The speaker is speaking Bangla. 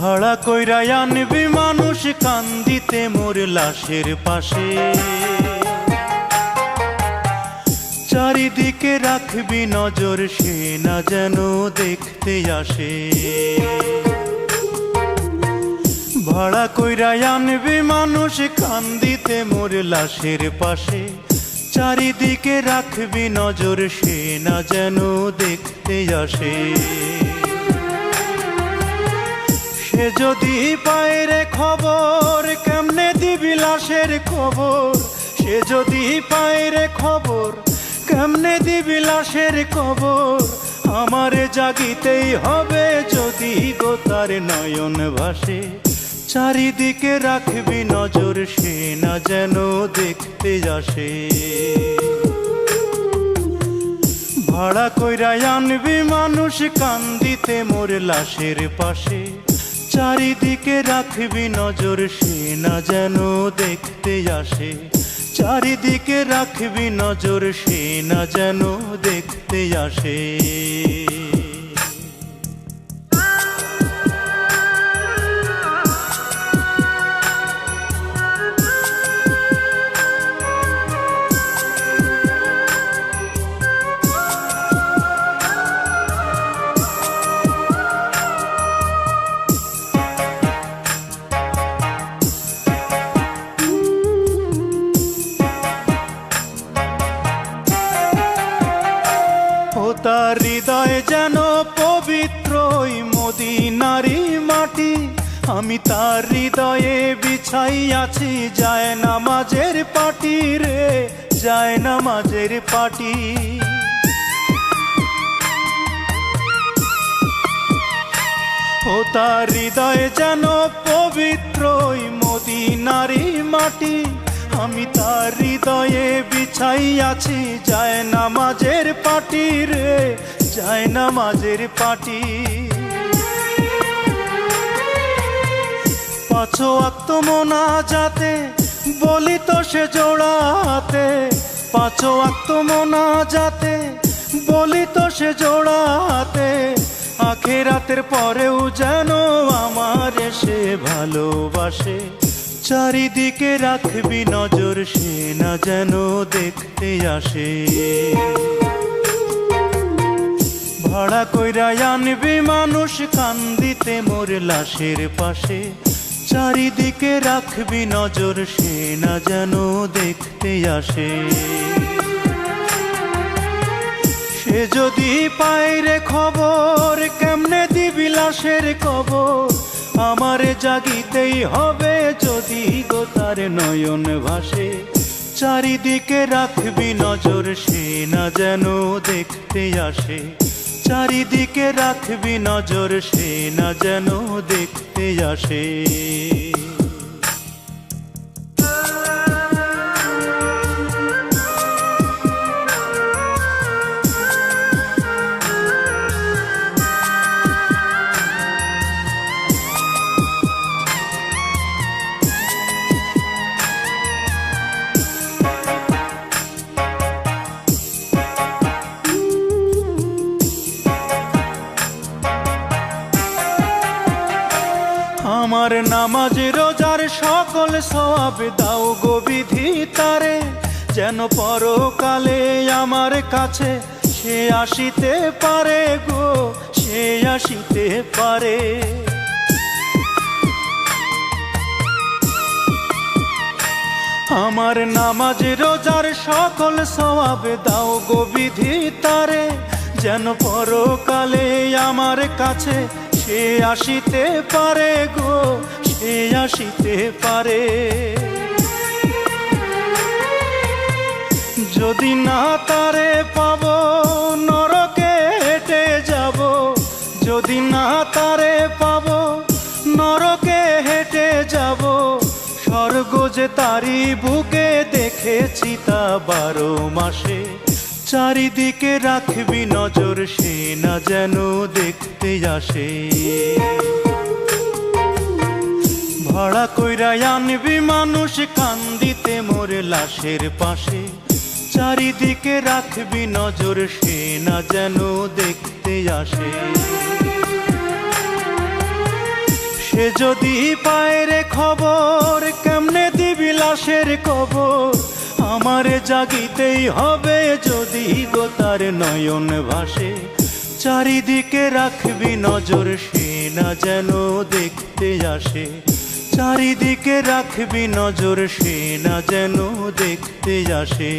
ভাড়া কইরা আনবি মানুষ কান্দিতে মোর লাশের পাশে, চারিদিকে রাখবি নজর সে না যেন দেখতে আসে। ভাড়া কইরা আনবি মানুষ কান্দিতে মোর লাশের পাশে, চারিদিকে রাখবি নজর সে না যেন দেখতে আসে। সে যদি পায় রে খবর কেমনে দিবি লাশের খবর, সে যদি পায় রে খবর কেমনে দিবি লাশের খবর। আমারে জাগিতেই হবে যদি গো তার নয়ন ভাসে, চারিদিকে রাখবি নজর সে না যেন দেখতে আসে। ভাড়া কইরা আনবি মানুষ কান্দিতে মোর লাশের পাশে, চারিদিকে রাখবি নজর সে না যেন দেখতে আসে। চারিদিকে রাখবি নজর সে না যেন দেখতে আসে। তার হৃদয় যেন পবিত্র মদিনারি মাটি, আমি তার হৃদয়ে বিছাই আছি যায় নামাজের পাটি রে, যায় নামাজের পাটি। ও তার হৃদয় যেন পবিত্র মদিনারি মাটি, আমি তার হৃদয়ে বিছাই আছি যায় নামাজের পাটি রে, যায় নামাজের পাটি। পাঁচ ওয়াক্ত মোনাজাতে বলি তো সে জোড়াতে, পাঁচ ওয়াক্ত মোনাজাতে বলি তো সে জোড়াতে। আখিরাতের পরেও যেন আমার সে ভালোবাসে, চারিদিকে রাখবি নজর সে না যেন দেখতে আসে। ভাড়া কইরা আনবি মানুষ কান্দিতে মোর লাশের পাশে, চারিদিকে রাখবি নজর সে না যেন দেখতে আসে। সে যদি পায় রে খবর কেমনে দিবি লাশের খবর, আমারে জাগিতেই হবে যদি গো তার নয়ন ভাসে। চারিদিকে রাখবি নজর সে না যেন দেখতে আসে, চারিদিকে রাখবি নজর সে না যেন দেখতে আসে। আমার নামাজ রোজার সকল সওয়াব দাও গো বিধি তারে, যেন পরকালে আমার কাছে সে আসিতে পারে গো, সে আসিতে পারে। আমার নামাজ রোজার সকল সওয়াব দাও গো বিধি তারে, যেন পরকালে আমার কাছে সে আসিতে পারে গো, সে আসিতে পারে। যদি না তারে পাবো নরকে হেঁটে যাব, যদি না তারে পাবো নরকে হেঁটে যাব। স্বর্গ যে তারি বুকে দেখেছি তা 12 মাসে, চারিদিকে রাখবি নজর সে না যেন দেখতে আসে। ভাড়া কইরা আনবি মানুষ কান্দিতে মোর লাশের পাশে, চারিদিকে রাখবি নজর সে না যেন দেখতে আসে। সে সে যদি পায় রে খবর কেমনে দিবি লাশের কবর, আমারে জাগিতেই হবে যদি গো তার নয়ন ভাসে। চারিদিকে রাখবি নজর সে না যেন দেখতে আসে, চারিদিকে রাখবি নজর সে না যেন দেখতে আসে।